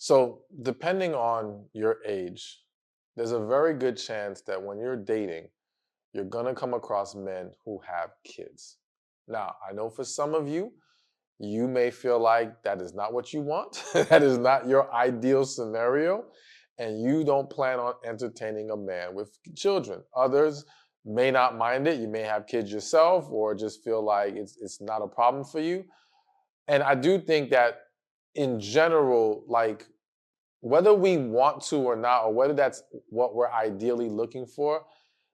So, depending on your age, there's a very good chance that when you're dating, you're going to come across men who have kids. Now, I know for some of you, you may feel like that is not what you want. That is not your ideal scenario. And you don't plan on entertaining a man with children. Others may not mind it. You may have kids yourself or just feel like it's not a problem for you. And I do think that in general, like whether we want to or not, or whether that's what we're ideally looking for,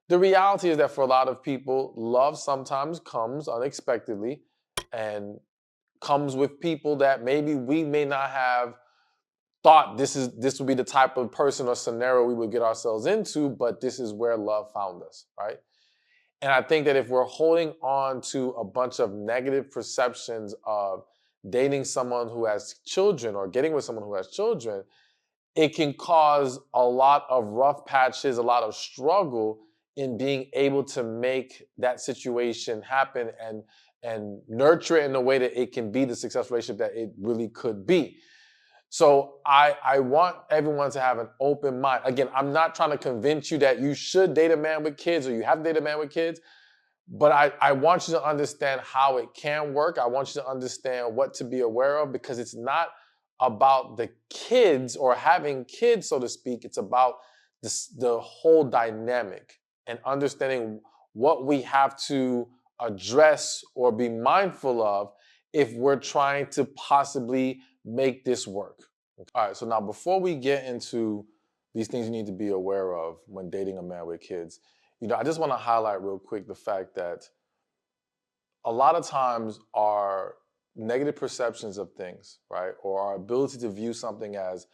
the reality is that for a lot of people, love sometimes comes unexpectedly and comes with people that maybe we may not have thought this would be the type of person or scenario we would get ourselves into, but this is where love found us, right? And I think that if we're holding on to a bunch of negative perceptions of dating someone who has children or getting with someone who has children, it can cause a lot of rough patches, a lot of struggle in being able to make that situation happen and nurture it in a way that it can be the successful relationship that it really could be. So I want everyone to have an open mind. Again, I'm not trying to convince you that you should date a man with kids or you have to date a man with kids, but I want you to understand how it can work. I want you to understand what to be aware of because it's not about the kids or having kids, so to speak. It's about the whole dynamic and understanding what we have to address or be mindful of if we're trying to possibly make this work. All right, so now before we get into these things you need to be aware of when dating a man with kids, I just want to highlight real quick the fact that a lot of times our negative perceptions of things, right, or our ability to view something as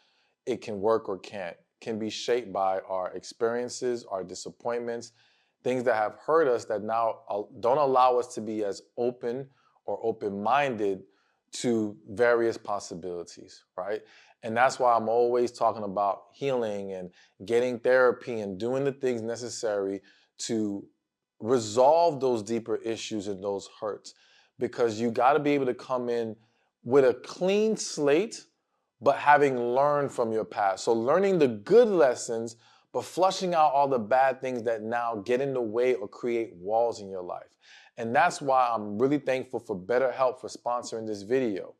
it can work or can't, can be shaped by our experiences, our disappointments, things that have hurt us that now don't allow us to be as open or open-minded to various possibilities, right? And that's why I'm always talking about healing and getting therapy and doing the things necessary to resolve those deeper issues and those hurts. Because you got to be able to come in with a clean slate, but having learned from your past. So learning the good lessons, but flushing out all the bad things that now get in the way or create walls in your life. And that's why I'm really thankful for BetterHelp for sponsoring this video.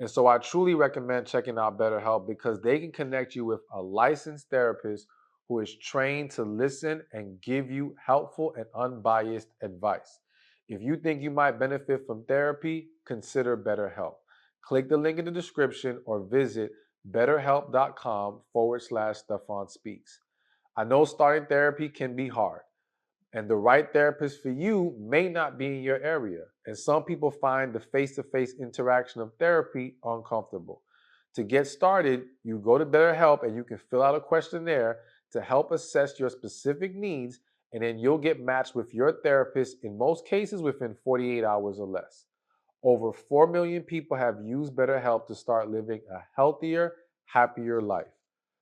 And so I truly recommend checking out BetterHelp because they can connect you with a licensed therapist who is trained to listen and give you helpful and unbiased advice. If you think you might benefit from therapy, consider BetterHelp. Click the link in the description or visit betterhelp.com/Stephan Speaks. I know starting therapy can be hard, and the right therapist for you may not be in your area. And some people find the face-to-face interaction of therapy uncomfortable. To get started, you go to BetterHelp and you can fill out a questionnaire to help assess your specific needs, and then you'll get matched with your therapist in most cases within 48 hours or less. Over 4 million people have used BetterHelp to start living a healthier, happier life.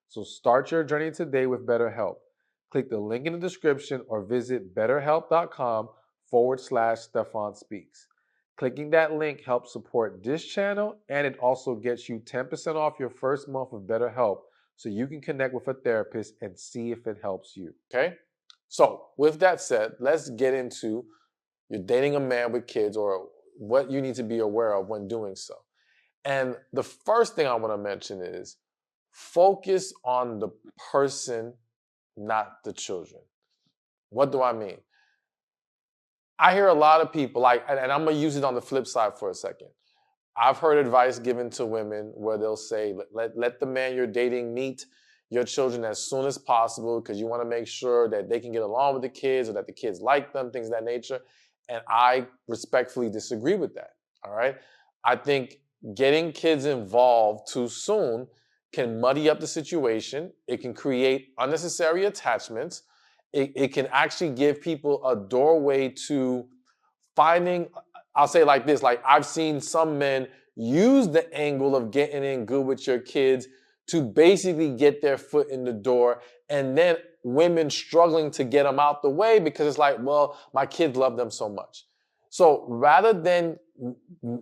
So start your journey today with BetterHelp. Click the link in the description or visit betterhelp.com/Stephan Speaks. Clicking that link helps support this channel, and it also gets you 10% off your first month of BetterHelp so you can connect with a therapist and see if it helps you. Okay? So, with that said, let's get into you're dating a man with kids or what you need to be aware of when doing so. And the first thing I want to mention is focus on the person, not the children. What do I mean? I hear a lot of people, and I'm going to use it on the flip side for a second. I've heard advice given to women where they'll say, let the man you're dating meet your children as soon as possible because you want to make sure that they can get along with the kids or that the kids like them, things of that nature. And I respectfully disagree with that, all right? I think getting kids involved too soon can muddy up the situation. It can create unnecessary attachments. It can actually give people a doorway to finding, I'll say it like this, like I've seen some men use the angle of getting in good with your kids to basically get their foot in the door, and then women struggling to get them out the way because it's like, well, my kids love them so much. So rather than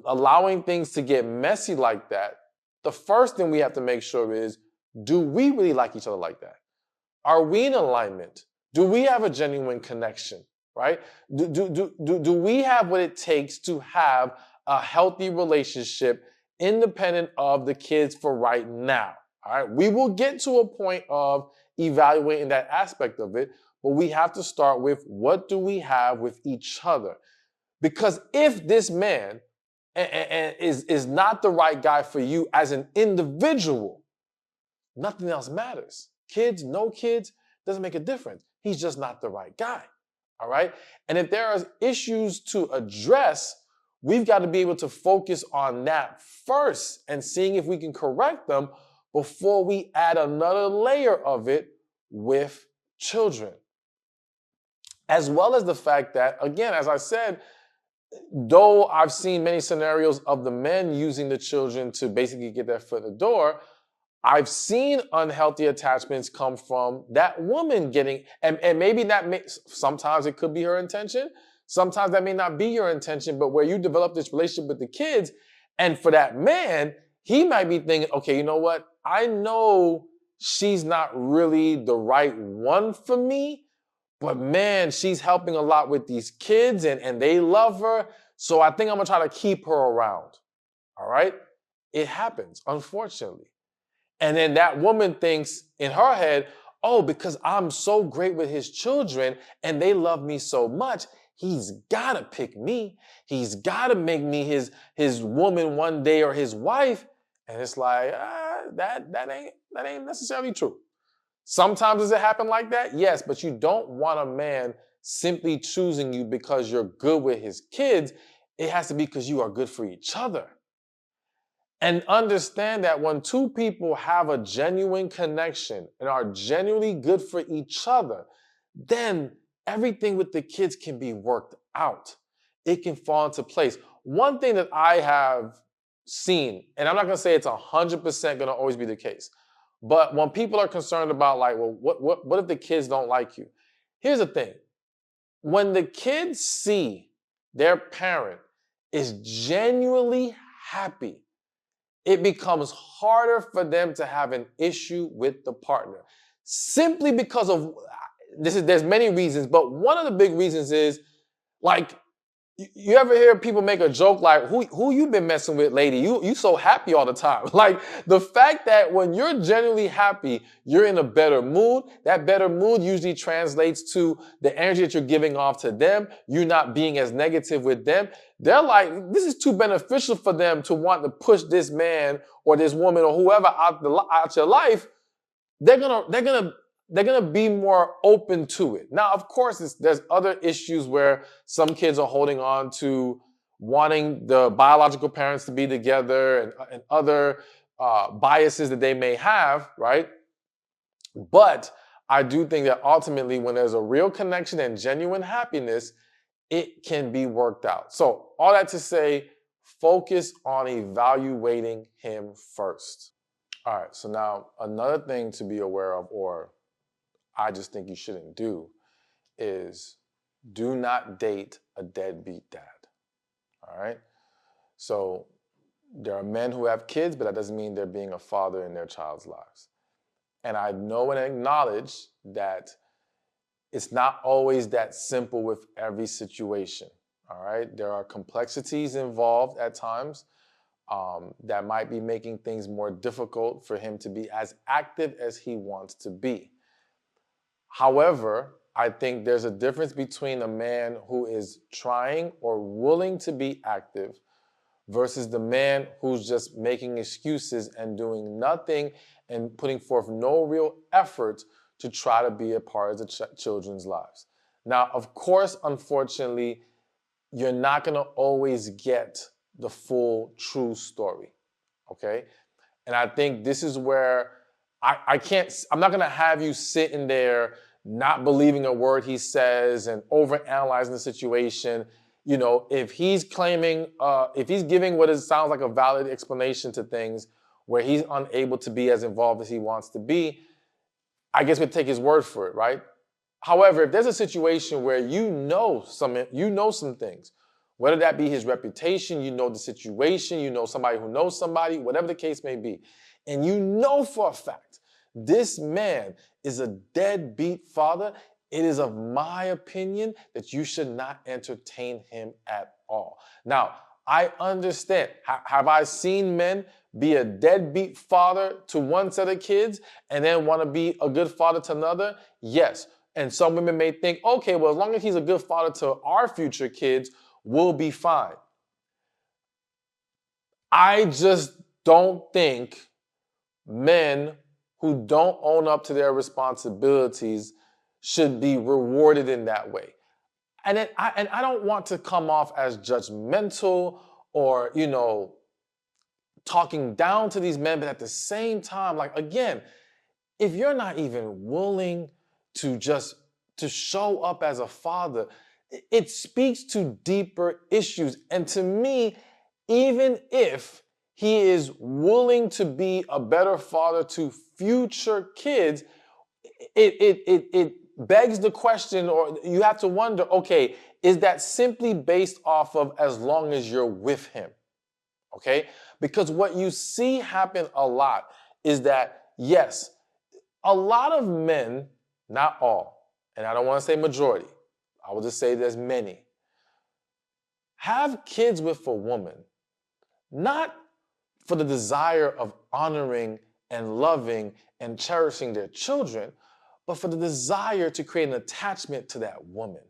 allowing things to get messy like that, the first thing we have to make sure is, do we really like each other like that? Are we in alignment? Do we have a genuine connection, right? Do we have what it takes to have a healthy relationship independent of the kids for right now? All right. We will get to a point of evaluating that aspect of it, but we have to start with, what do we have with each other? Because if this man is not the right guy for you as an individual, nothing else matters. Kids, no kids, doesn't make a difference. He's just not the right guy. All right. And if there are issues to address, we've got to be able to focus on that first and seeing if we can correct them before we add another layer of it with children. As well as the fact that, again, as I said, though I've seen many scenarios of the men using the children to basically get their foot in the door, I've seen unhealthy attachments come from that woman getting, and maybe sometimes it could be her intention. Sometimes that may not be your intention, but where you develop this relationship with the kids, and for that man, he might be thinking, okay, you know what? I know she's not really the right one for me, but man, she's helping a lot with these kids and they love her. So I think I'm gonna try to keep her around. All right? It happens, unfortunately. And then that woman thinks in her head, oh, because I'm so great with his children and they love me so much, he's gotta pick me. He's gotta make me his woman one day or his wife. And it's like, that ain't necessarily true. Sometimes does it happen like that? Yes, but you don't want a man simply choosing you because you're good with his kids. It has to be because you are good for each other. And understand that when two people have a genuine connection and are genuinely good for each other, then everything with the kids can be worked out. It can fall into place. One thing that I have seen, and I'm not going to say it's 100% going to always be the case, but when people are concerned about, like, well, what if the kids don't like you? Here's the thing. When the kids see their parent is genuinely happy, it becomes harder for them to have an issue with the partner. Simply because of there's many reasons, but one of the big reasons is, like, you ever hear people make a joke like, who you been messing with, lady? You so happy all the time. Like, the fact that when you're genuinely happy, you're in a better mood. That better mood usually translates to the energy that you're giving off to them. You're not being as negative with them. They're like, this is too beneficial for them to want to push this man or this woman or whoever out your life. They're gonna be more open to it. Now, of course, there's other issues where some kids are holding on to wanting the biological parents to be together and other biases that they may have, right? But I do think that ultimately, when there's a real connection and genuine happiness, it can be worked out. So all that to say, focus on evaluating him first. All right, so now another thing to be aware of, or I just think you shouldn't do, is do not date a deadbeat dad. All right? So there are men who have kids, but that doesn't mean they're being a father in their child's lives. And I know and acknowledge that it's not always that simple with every situation. All right? There are complexities involved at times that might be making things more difficult for him to be as active as he wants to be. However, I think there's a difference between a man who is trying or willing to be active versus the man who's just making excuses and doing nothing and putting forth no real effort to try to be a part of the children's lives. Now, of course, unfortunately, you're not going to always get the full true story, okay? And I think this is where I'm not going to have you sitting there not believing a word he says and overanalyzing the situation. You know, if he's claiming, if he's giving what sounds like a valid explanation to things where he's unable to be as involved as he wants to be, I guess we'd take his word for it, right? However, if there's a situation where you know some things, Whether that be his reputation, you know the situation, you know somebody who knows somebody, whatever the case may be. And you know for a fact, this man is a deadbeat father. It is of my opinion that you should not entertain him at all. Now, I understand. Have I seen men be a deadbeat father to one set of kids and then want to be a good father to another? Yes. And some women may think, okay, well, as long as he's a good father to our future kids, we'll be fine. I just don't think men who don't own up to their responsibilities should be rewarded in that way. And I don't want to come off as judgmental or, talking down to these men, but at the same time, like, again, if you're not even willing to show up as a father, it speaks to deeper issues. And to me, even if he is willing to be a better father to future kids, it begs the question, or you have to wonder, okay, is that simply based off of as long as you're with him? Okay? Because what you see happen a lot is that, yes, a lot of men, not all, and I don't want to say majority, I will just say there's many, have kids with a woman, not for the desire of honoring and loving and cherishing their children, but for the desire to create an attachment to that woman,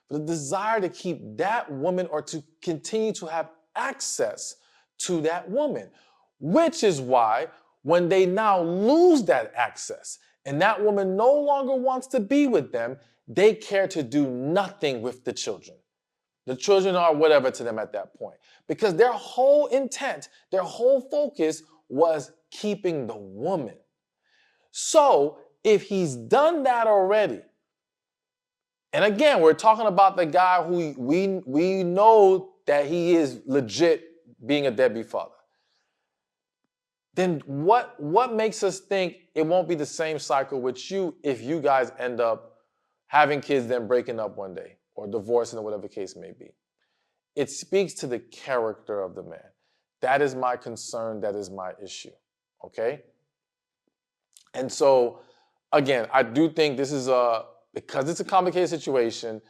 for the desire to keep that woman or to continue to have access to that woman, which is why when they now lose that access and that woman no longer wants to be with them, they care to do nothing with the children. The children are whatever to them at that point, because their whole intent, their whole focus was keeping the woman. So if he's done that already, and again, we're talking about the guy who we know that he is legit being a deadbeat father, then what makes us think it won't be the same cycle with you if you guys end up having kids, then breaking up one day or divorcing or whatever the case may be? It speaks to the character of the man. That is my concern. That is my issue. Okay? And so, again, I do think this is because it's a complicated situation.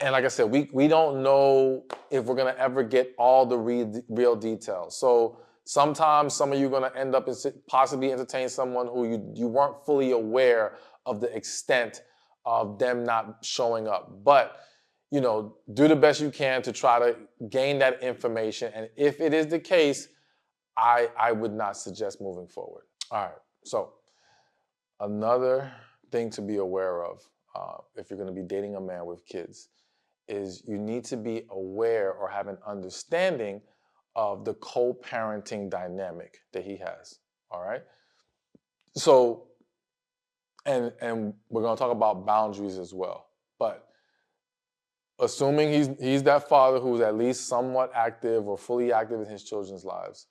And like I said, we don't know if we're going to ever get all the real details. So sometimes some of you are going to end up possibly entertain someone who you weren't fully aware of the extent of them not showing up. But, do the best you can to try to gain that information. And if it is the case, I would not suggest moving forward. All right. So another thing to be aware of if you're going to be dating a man with kids is you need to be aware or have an understanding of the co-parenting dynamic that he has. All right. So, and we're going to talk about boundaries as well. But assuming he's that father who's at least somewhat active or fully active in his children's lives,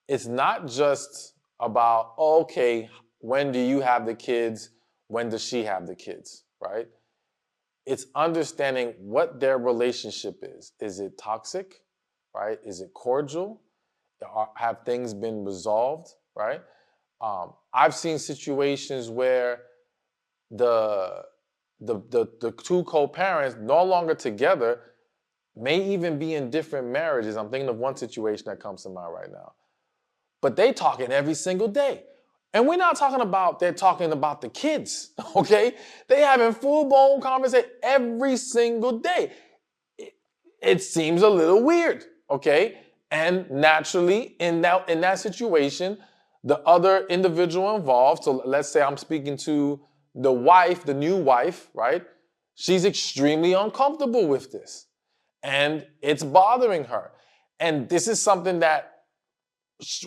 it's not just about, okay, when do you have the kids? When does she have the kids, right? It's understanding what their relationship is. Is it toxic, right? Is it cordial? Have things been resolved, right? I've seen situations where the two co-parents no longer together may even be in different marriages. I'm thinking of one situation that comes to mind right now. But they talking every single day. And we're not talking about they're talking about the kids, okay? They having full-blown conversation every single day. It seems a little weird, okay? And naturally, in that situation, the other individual involved, so let's say I'm speaking to the wife, the new wife, right? She's extremely uncomfortable with this. And it's bothering her. And this is something that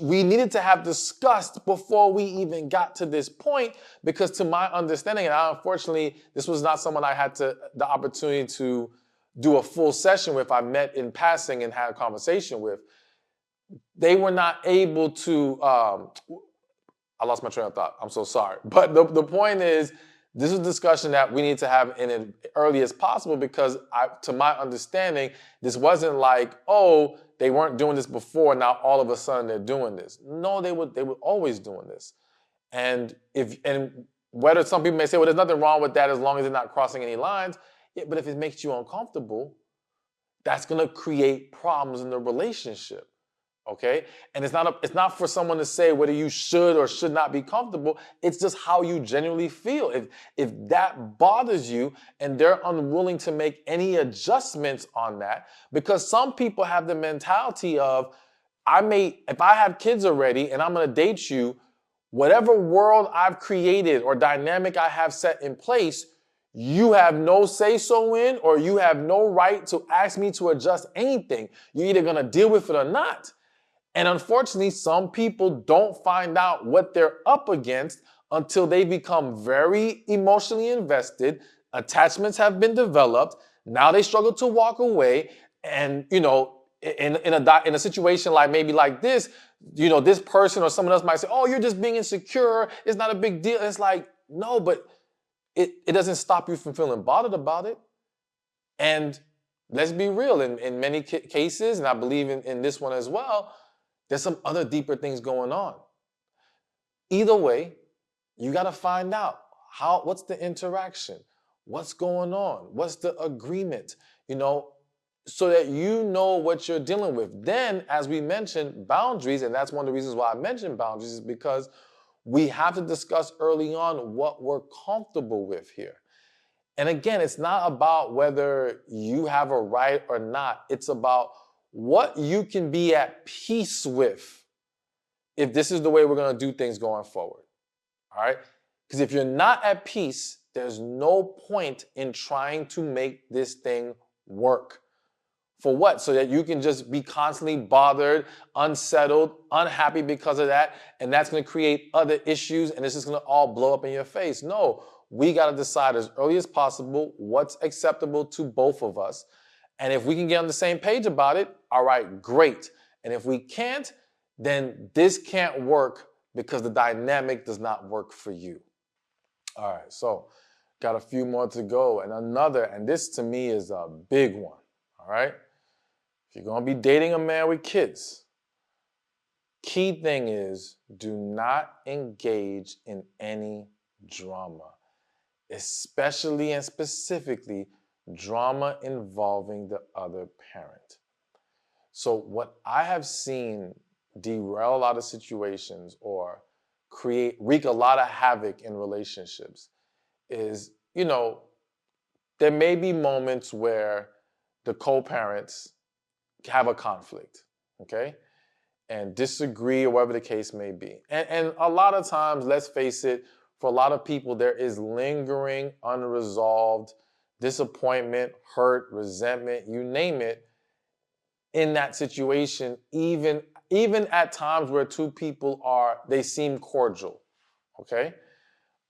we needed to have discussed before we even got to this point, because to my understanding, and unfortunately, this was not someone I had the opportunity to do a full session with. I met in passing and had a conversation with. They were not able to, I lost my train of thought. I'm so sorry. But the point is, This is a discussion that we need to have in as early as possible because to my understanding, this wasn't like, oh, they weren't doing this before, now all of a sudden they're doing this. No, they were always doing this. And whether some people may say, well, there's nothing wrong with that as long as they're not crossing any lines. Yeah, but if it makes you uncomfortable, that's going to create problems in the relationship. Okay? And it's not for someone to say whether you should or should not be comfortable. It's just how you genuinely feel. If that bothers you and they're unwilling to make any adjustments on that, because some people have the mentality of, if I have kids already and I'm going to date you, whatever world I've created or dynamic I have set in place, you have no say-so in, or you have no right to ask me to adjust anything. You're either going to deal with it or not. And unfortunately, some people don't find out what they're up against until they become very emotionally invested. Attachments have been developed. Now they struggle to walk away. And, in a situation like maybe like this, this person or someone else might say, oh, you're just being insecure. It's not a big deal. It's like, no, but it doesn't stop you from feeling bothered about it. And let's be real, in many cases, and I believe in this one as well, there's some other deeper things going on. Either way, you got to find out what's the interaction, what's going on, what's the agreement, so that you know what you're dealing with. Then, as we mentioned, boundaries, and that's one of the reasons why I mentioned boundaries, is because we have to discuss early on what we're comfortable with here. And again, it's not about whether you have a right or not. It's about what you can be at peace with if this is the way we're going to do things going forward. All right? Because if you're not at peace, there's no point in trying to make this thing work. For what? So that you can just be constantly bothered, unsettled, unhappy because of that, and that's going to create other issues, and this is going to all blow up in your face. No, we got to decide as early as possible what's acceptable to both of us. And if we can get on the same page about it, all right, great. And if we can't, then this can't work because the dynamic does not work for you. All right, so got a few more to go. And this to me is a big one, all right? If you're going to be dating a man with kids, key thing is do not engage in any drama, especially and specifically drama involving the other parent. So what I have seen derail a lot of situations or wreak a lot of havoc in relationships is, there may be moments where the co-parents have a conflict, okay? And disagree or whatever the case may be. And a lot of times, let's face it, for a lot of people, there is lingering, unresolved disappointment, hurt, resentment, you name it, in that situation, even at times where two people they seem cordial, okay?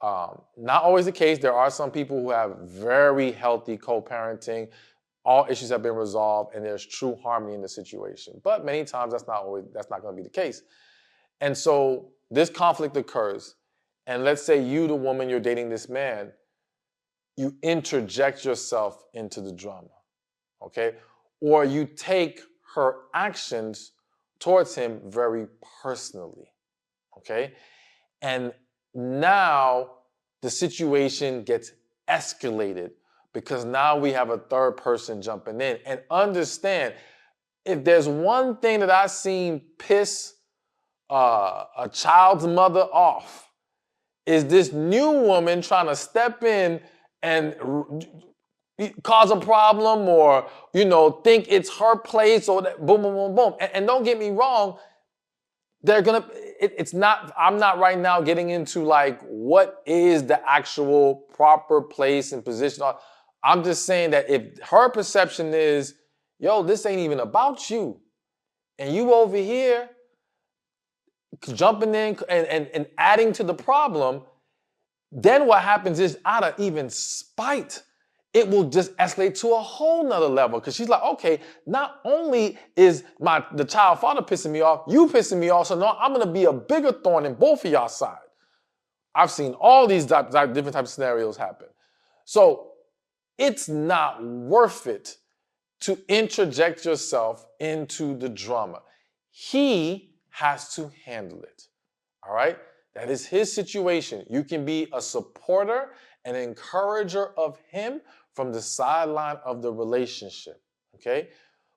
Not always the case. There are some people who have very healthy co-parenting. All issues have been resolved and there's true harmony in the situation. But many times that's not going to be the case. And so this conflict occurs. And let's say you, the woman, you're dating this man, you interject yourself into the drama, okay? Or you take her actions towards him very personally, okay? And now the situation gets escalated because now we have a third person jumping in. And understand, if there's one thing that I've seen piss a child's mother off, is this new woman trying to step in and cause a problem or, think it's her place or that, boom, boom, boom, boom. And don't get me wrong, I'm not right now getting into like what is the actual proper place and position. I'm just saying that if her perception is, yo, this ain't even about you, and you over here jumping in and adding to the problem, then what happens is, out of even spite, it will just escalate to a whole nother level. Because she's like, okay, not only is the child father pissing me off, you pissing me off, so now I'm going to be a bigger thorn in both of y'all side. I've seen all these different types of scenarios happen. So it's not worth it to interject yourself into the drama. He has to handle it. All right? That is his situation. You can be a supporter and encourager of him from the sideline of the relationship. Okay?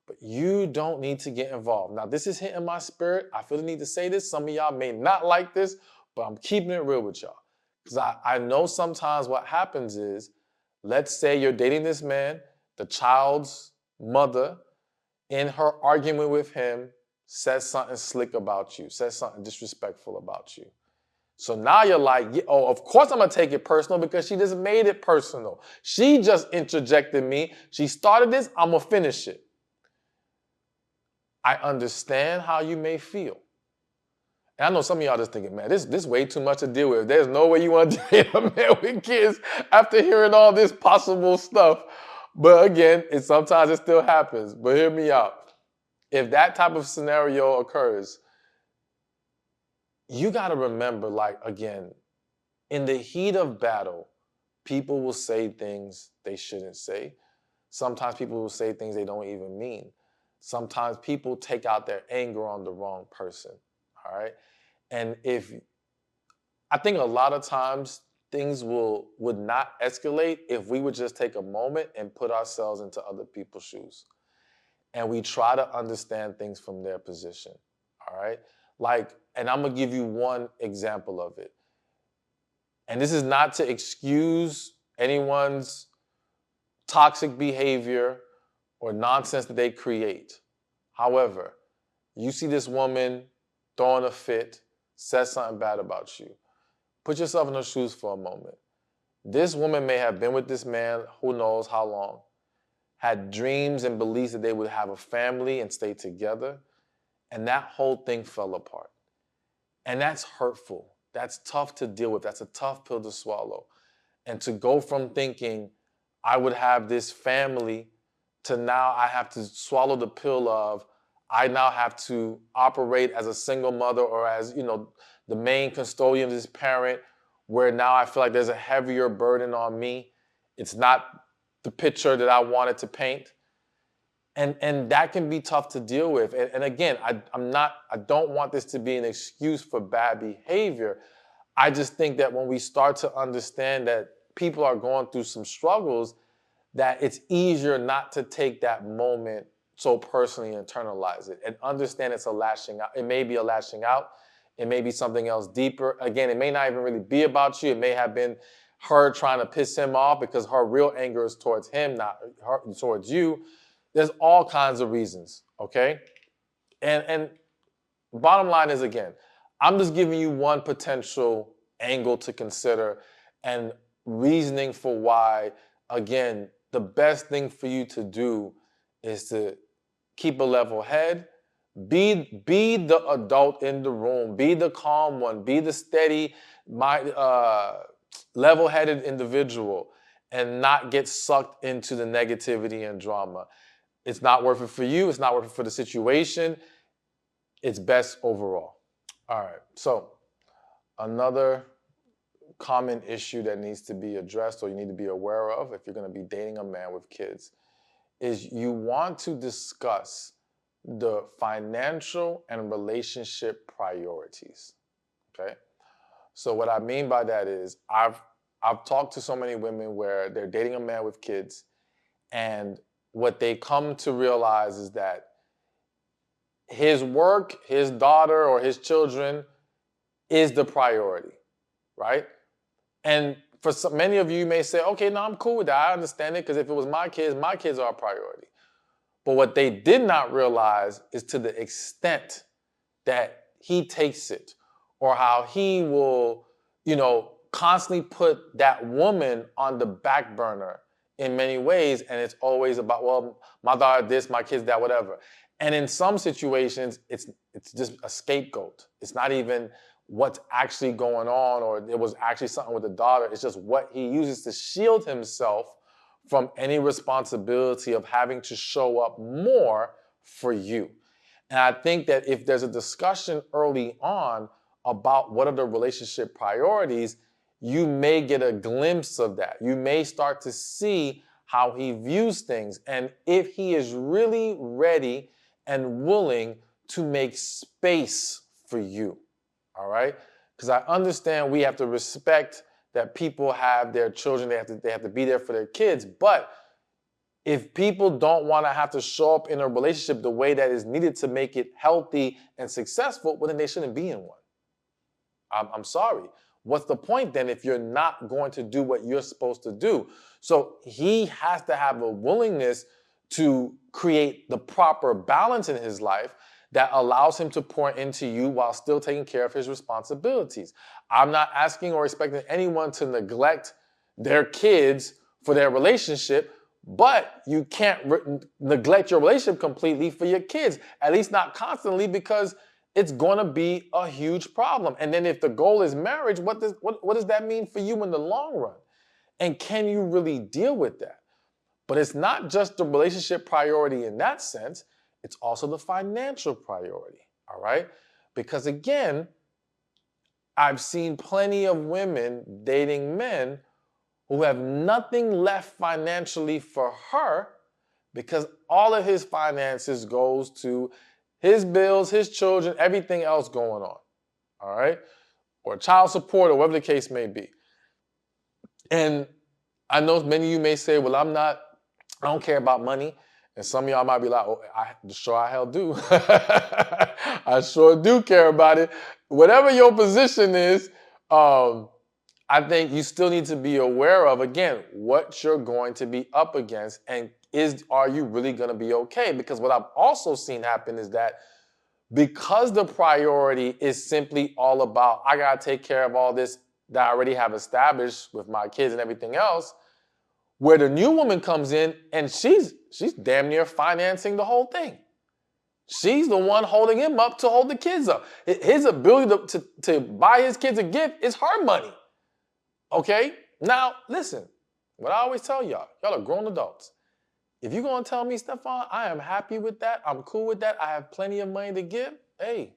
But you don't need to get involved. Now, this is hitting my spirit. I feel the need to say this. Some of y'all may not like this, but I'm keeping it real with y'all. Because I know sometimes what happens is, let's say you're dating this man, the child's mother, in her argument with him, says something slick about you, says something disrespectful about you. So now you're like, oh, of course I'm going to take it personal because she just made it personal. She just interjected me. She started this, I'm going to finish it. I understand how you may feel. And I know some of y'all just thinking, man, this is way too much to deal with. There's no way you want to date a man with kids after hearing all this possible stuff. But again, sometimes it still happens. But hear me out. If that type of scenario occurs, you got to remember, like, again, in the heat of battle, people will say things they shouldn't say. Sometimes people will say things they don't even mean. Sometimes people take out their anger on the wrong person, all right? And I think a lot of times things would not escalate if we would just take a moment and put ourselves into other people's shoes. And we try to understand things from their position, all right? Like, and I'm gonna give you one example of it. And this is not to excuse anyone's toxic behavior or nonsense that they create. However, you see this woman throwing a fit, says something bad about you. Put yourself in her shoes for a moment. This woman may have been with this man who knows how long, had dreams and beliefs that they would have a family and stay together, and that whole thing fell apart. And that's hurtful. That's tough to deal with. That's a tough pill to swallow. And to go from thinking I would have this family to now I have to swallow the pill of I now have to operate as a single mother or as, the main custodian of this parent, where now I feel like there's a heavier burden on me. It's not the picture that I wanted to paint. And that can be tough to deal with. And again, I don't want this to be an excuse for bad behavior. I just think that when we start to understand that people are going through some struggles, that it's easier not to take that moment so personally and internalize it and understand it's a lashing out. It may be a lashing out. It may be something else deeper. Again, it may not even really be about you. It may have been her trying to piss him off because her real anger is towards him, not towards you. There's all kinds of reasons, okay? And bottom line is, again, I'm just giving you one potential angle to consider and reasoning for why, again, the best thing for you to do is to keep a level head, be the adult in the room, be the calm one, be the steady, level-headed individual, and not get sucked into the negativity and drama. It's not worth it for you. It's not worth it for the situation. It's best overall. All right. So another common issue that needs to be addressed or you need to be aware of if you're going to be dating a man with kids is you want to discuss the financial and relationship priorities. Okay? So what I mean by that is I've talked to so many women where they're dating a man with kids, and what they come to realize is that his work, his daughter, or his children is the priority, right? And for many of you may say, okay, no, I'm cool with that. I understand it because if it was my kids are a priority. But what they did not realize is to the extent that he takes it or how he will, constantly put that woman on the back burner in many ways. And it's always about, well, my daughter this, my kids that, whatever. And in some situations, it's just a scapegoat. It's not even what's actually going on or it was actually something with the daughter. It's just what he uses to shield himself from any responsibility of having to show up more for you. And I think that if there's a discussion early on about what are the relationship priorities, you may get a glimpse of that. You may start to see how he views things, and if he is really ready and willing to make space for you, all right? Because I understand we have to respect that people have their children, they have to be there for their kids, but if people don't want to have to show up in a relationship the way that is needed to make it healthy and successful, well, then they shouldn't be in one. I'm sorry. What's the point then if you're not going to do what you're supposed to do? So he has to have a willingness to create the proper balance in his life that allows him to pour into you while still taking care of his responsibilities. I'm not asking or expecting anyone to neglect their kids for their relationship, but you can't neglect your relationship completely for your kids, at least not constantly, because it's going to be a huge problem. And then if the goal is marriage, what does that mean for you in the long run? And can you really deal with that? But it's not just the relationship priority in that sense. It's also the financial priority, all right? Because again, I've seen plenty of women dating men who have nothing left financially for her because all of his finances goes to his bills, his children, everything else going on, all right? Or child support or whatever the case may be. And I know many of you may say, well, I don't care about money. And some of y'all might be like, oh, I sure hell do. I sure do care about it. Whatever your position is, I think you still need to be aware of, again, what you're going to be up against and are you really going to be okay? Because what I've also seen happen is that because the priority is simply all about, I got to take care of all this that I already have established with my kids and everything else, where the new woman comes in and she's damn near financing the whole thing. She's the one holding him up to hold the kids up. His ability to buy his kids a gift is her money. Okay? Now, listen, what I always tell y'all are grown adults. If you're going to tell me, Stephan, I am happy with that, I'm cool with that, I have plenty of money to give, hey,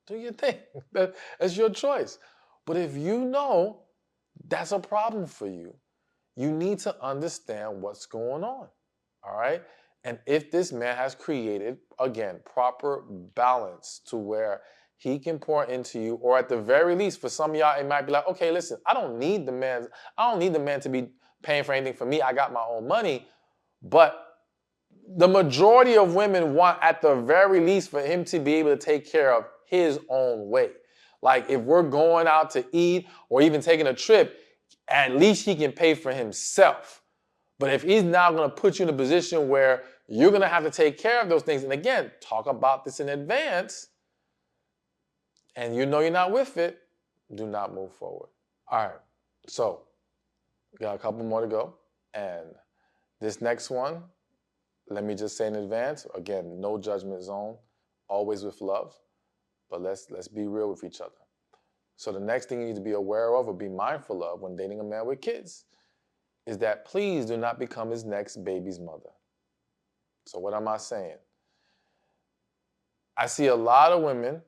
do your thing. That's your choice. But if you know that's a problem for you, you need to understand what's going on, all right? And if this man has created, again, proper balance to where he can pour into you, or at the very least, for some of y'all, it might be like, okay, listen, I don't need the man to be paying for anything for me. I got my own money. But the majority of women want, at the very least, for him to be able to take care of his own way. Like if we're going out to eat or even taking a trip, at least he can pay for himself. But if he's now going to put you in a position where you're going to have to take care of those things, and again, talk about this in advance, and you know you're not with it, do not move forward. All right, so we got a couple more to go. And this next one, let me just say in advance, again, no judgment zone, always with love, but let's be real with each other. So the next thing you need to be aware of or be mindful of when dating a man with kids is that please do not become his next baby's mother. So what am I saying? I see a lot of women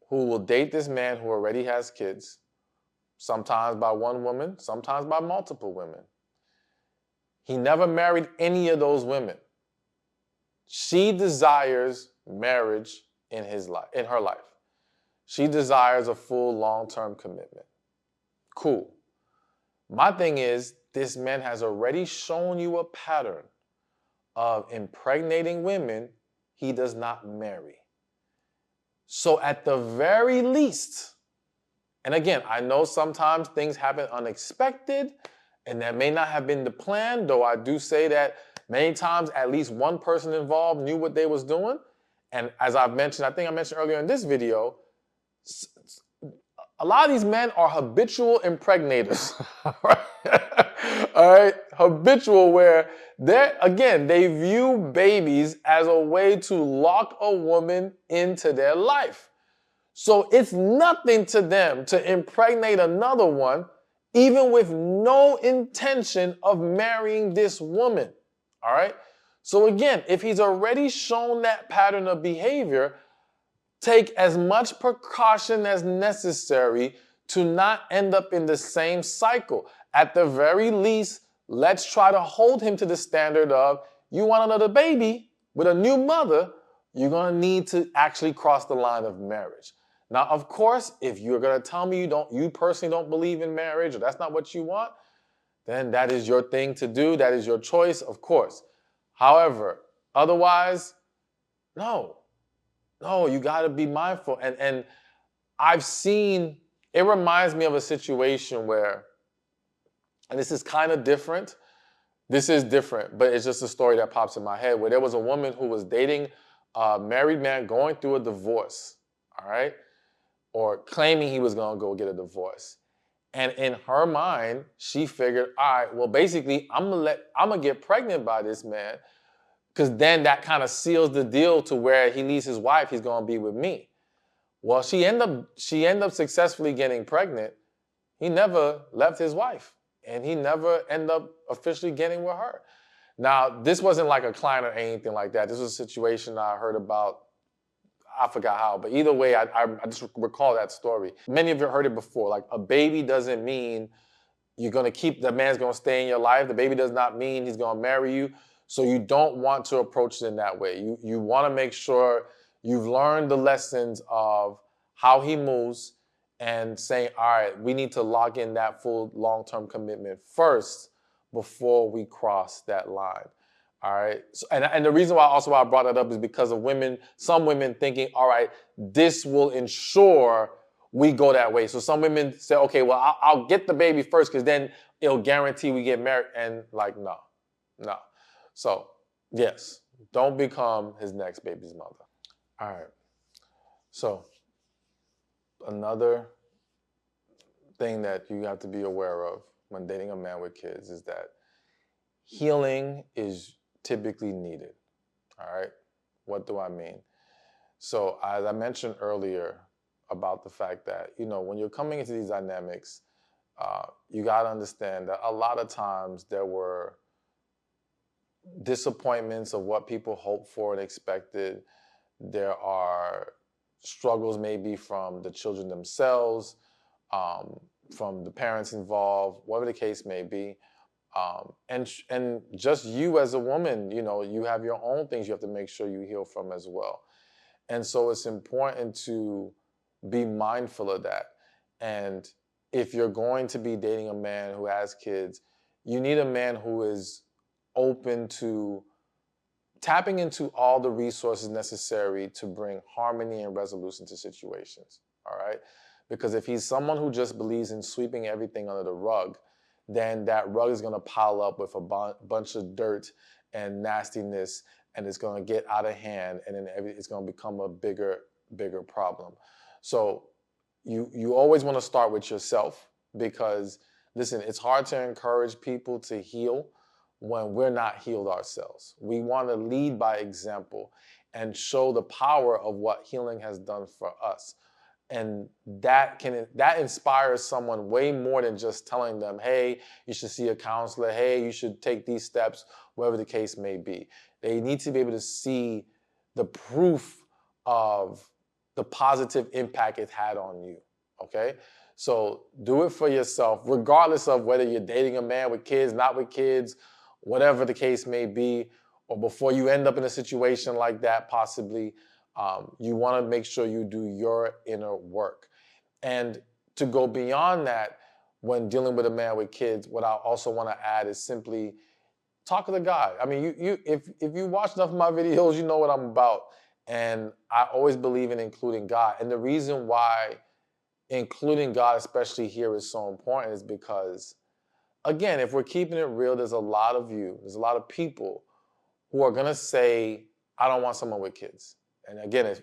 who will date this man who already has kids, sometimes by one woman, sometimes by multiple women. He never married any of those women. She desires marriage in her life. She desires a full long-term commitment. Cool. My thing is, this man has already shown you a pattern of impregnating women he does not marry. So at the very least, and again, I know sometimes things happen unexpected, and that may not have been the plan, though I do say that many times at least one person involved knew what they was doing. And as I've mentioned, I think I mentioned earlier in this video, a lot of these men are habitual impregnators. All right? Habitual, where they view babies as a way to lock a woman into their life. So it's nothing to them to impregnate another one, even with no intention of marrying this woman. All right? So again, if he's already shown that pattern of behavior, take as much precaution as necessary to not end up in the same cycle. At the very least, let's try to hold him to the standard of, you want another baby with a new mother, you're going to need to actually cross the line of marriage. Now, of course, if you're going to tell me you personally don't believe in marriage, or that's not what you want, then that is your thing to do. That is your choice, of course. However, otherwise, no, you got to be mindful. And I've seen, it reminds me of a situation where, and this is kind of different. This is different, but it's just a story that pops in my head, where there was a woman who was dating a married man going through a divorce, all right? Or claiming he was going to go get a divorce. And in her mind, she figured, all right, well, basically, I'm gonna get pregnant by this man, because then that kind of seals the deal to where he leaves his wife, he's gonna be with me. Well, she ended up successfully getting pregnant. He never left his wife, and he never ended up officially getting with her. Now, this wasn't like a client or anything like that. This was a situation I heard about. I forgot how, but either way, I just recall that story. Many of you heard it before. Like, a baby doesn't mean the man's gonna stay in your life. The baby does not mean he's gonna marry you. So you don't want to approach it in that way. You wanna make sure you've learned the lessons of how he moves, and saying, all right, we need to lock in that full long-term commitment first before we cross that line. All right. So, and the reason why I brought that up is because of some women thinking, all right, this will ensure we go that way. So some women say, okay, well, I'll get the baby first, because then it'll guarantee we get married. And like, no. So yes, don't become his next baby's mother. All right. So another thing that you have to be aware of when dating a man with kids is that healing is typically needed. All right. What do I mean? So as I mentioned earlier about the fact that, when you're coming into these dynamics, you got to understand that a lot of times there were disappointments of what people hoped for and expected. There are struggles maybe from the children themselves, from the parents involved, whatever the case may be. And just you as a woman, you have your own things you have to make sure you heal from as well. And so it's important to be mindful of that. And if you're going to be dating a man who has kids, you need a man who is open to tapping into all the resources necessary to bring harmony and resolution to situations, all right? Because if he's someone who just believes in sweeping everything under the rug, then that rug is going to pile up with a bunch of dirt and nastiness, and it's going to get out of hand, and then it's going to become a bigger problem. So you always want to start with yourself, because, listen, it's hard to encourage people to heal when we're not healed ourselves. We want to lead by example and show the power of what healing has done for us. And that inspires someone way more than just telling them, hey, you should see a counselor, hey, you should take these steps, whatever the case may be. They need to be able to see the proof of the positive impact it had on you, okay? So do it for yourself, regardless of whether you're dating a man with kids, not with kids, whatever the case may be, or before you end up in a situation like that, possibly. You want to make sure you do your inner work. And to go beyond that, when dealing with a man with kids, what I also want to add is simply talk to the guy. I mean, if you watch enough of my videos, you know what I'm about. And I always believe in including God. And the reason why including God, especially here, is so important is because, again, if we're keeping it real, there's a lot of people who are going to say, I don't want someone with kids. And again,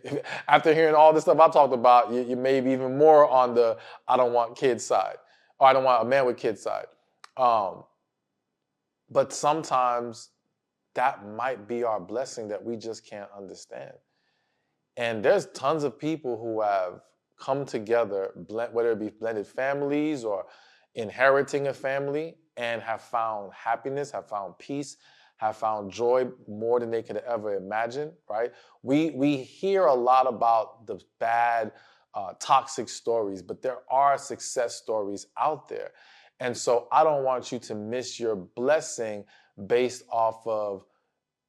after hearing all this stuff I talked about, you may be even more on the I don't want kids side, or I don't want a man with kids side. But sometimes that might be our blessing that we just can't understand. And there's tons of people who have come together, whether it be blended families or inheriting a family, and have found happiness, have found peace, have found joy more than they could ever imagine, right? We hear a lot about the bad toxic stories, but there are success stories out there. And so I don't want you to miss your blessing based off of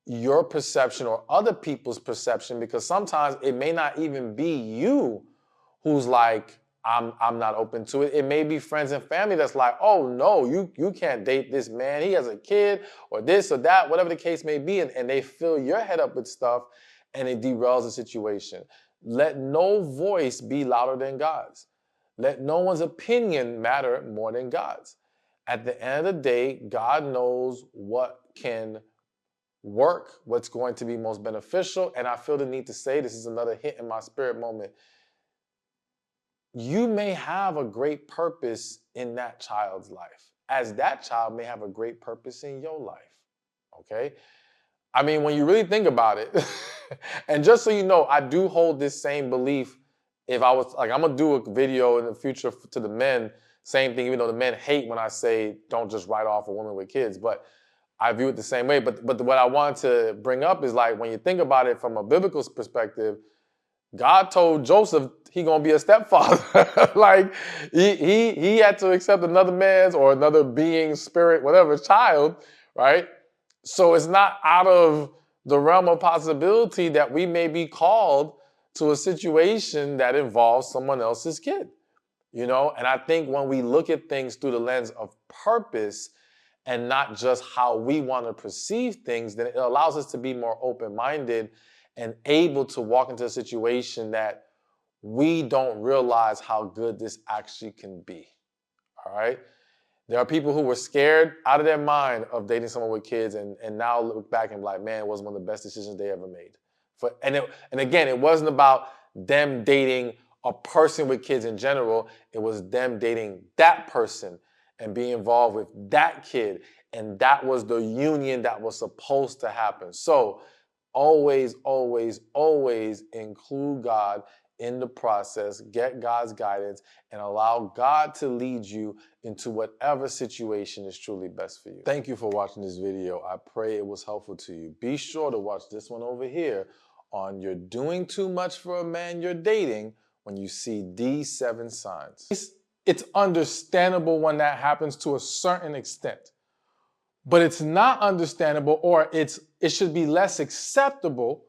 your perception or other people's perception, because sometimes it may not even be you who's like, I'm not open to it. It may be friends and family that's like, oh no, you can't date this man. He has a kid or this or that, whatever the case may be. And they fill your head up with stuff and it derails the situation. Let no voice be louder than God's. Let no one's opinion matter more than God's. At the end of the day, God knows what can work, what's going to be most beneficial. And I feel the need to say, this is another hit in my spirit moment. You may have a great purpose in that child's life, as that child may have a great purpose in your life. Okay? I mean, when you really think about it, and just so you know, I do hold this same belief. If I was like, I'm gonna do a video in the future to the men, same thing, even though the men hate when I say don't just write off a woman with kids, but I view it the same way. But what I wanted to bring up is, like, when you think about it from a biblical perspective, God told Joseph he gonna be a stepfather. Like he had to accept another man's or another being's spirit, whatever, child, right? So it's not out of the realm of possibility that we may be called to a situation that involves someone else's kid, you know? And I think when we look at things through the lens of purpose and not just how we want to perceive things, then it allows us to be more open-minded and able to walk into a situation that we don't realize how good this actually can be, all right? There are people who were scared out of their mind of dating someone with kids and now look back and be like, man, it was one of the best decisions they ever made. And again, it wasn't about them dating a person with kids in general. It was them dating that person and being involved with that kid. And that was the union that was supposed to happen. So always, always, always include God in the process, get God's guidance, and allow God to lead you into whatever situation is truly best for you. Thank you for watching this video. I pray it was helpful to you. Be sure to watch this one over here on You're Doing Too Much for a Man You're Dating when you see these 7 signs. It's understandable when that happens to a certain extent, but it's not understandable, or it should be less acceptable